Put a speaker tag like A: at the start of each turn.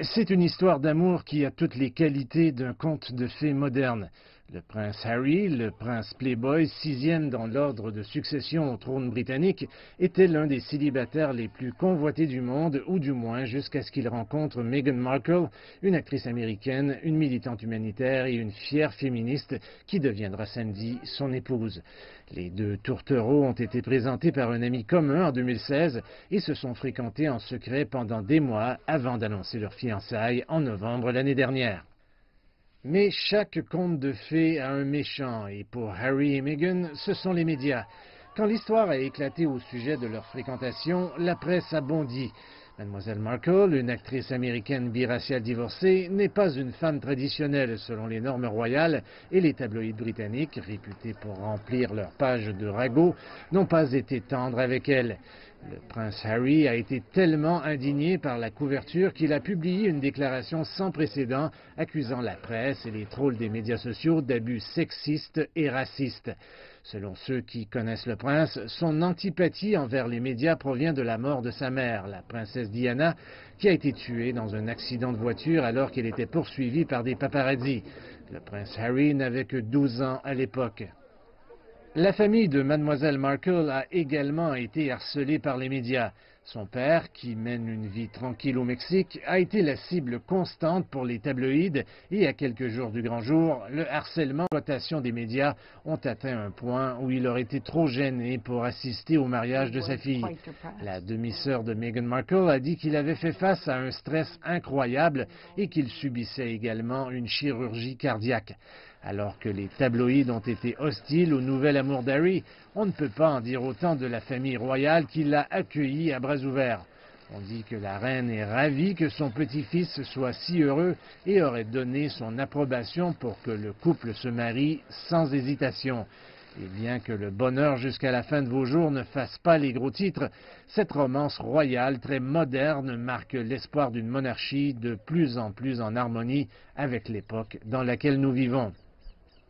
A: C'est une histoire d'amour qui a toutes les qualités d'un conte de fées moderne. Le prince Harry, le prince Playboy, sixième dans l'ordre de succession au trône britannique, était l'un des célibataires les plus convoités du monde, ou du moins jusqu'à ce qu'il rencontre Meghan Markle, une actrice américaine, une militante humanitaire et une fière féministe qui deviendra samedi son épouse. Les deux tourtereaux ont été présentés par un ami commun en 2016 et se sont fréquentés en secret pendant des mois avant d'annoncer leur fiançailles en novembre l'année dernière. Mais chaque conte de fées a un méchant, et pour Harry et Meghan, ce sont les médias. Quand l'histoire a éclaté au sujet de leur fréquentation, la presse a bondi. Mademoiselle Markle, une actrice américaine biraciale divorcée, n'est pas une femme traditionnelle selon les normes royales, et les tabloïds britanniques, réputés pour remplir leurs pages de ragots, n'ont pas été tendres avec elle. Le prince Harry a été tellement indigné par la couverture qu'il a publié une déclaration sans précédent accusant la presse et les trolls des médias sociaux d'abus sexistes et racistes. Selon ceux qui connaissent le prince, son antipathie envers les médias provient de la mort de sa mère, la princesse Diana, qui a été tuée dans un accident de voiture alors qu'elle était poursuivie par des paparazzis. Le prince Harry n'avait que 12 ans à l'époque. La famille de Mademoiselle Markle a également été harcelée par les médias. Son père, qui mène une vie tranquille au Mexique, a été la cible constante pour les tabloïds et à quelques jours du grand jour, le harcèlement et l'exploitation des médias ont atteint un point où il aurait été trop gêné pour assister au mariage de sa fille. La demi-sœur de Meghan Markle a dit qu'il avait fait face à un stress incroyable et qu'il subissait également une chirurgie cardiaque. Alors que les tabloïds ont été hostiles au nouvel amour d'Harry, on ne peut pas en dire autant de la famille royale qui l'a accueilli à bras ouverts. On dit que la reine est ravie que son petit-fils soit si heureux et aurait donné son approbation pour que le couple se marie sans hésitation. Et bien que le bonheur jusqu'à la fin de vos jours ne fasse pas les gros titres, cette romance royale très moderne marque l'espoir d'une monarchie de plus en plus en harmonie avec l'époque dans laquelle nous vivons.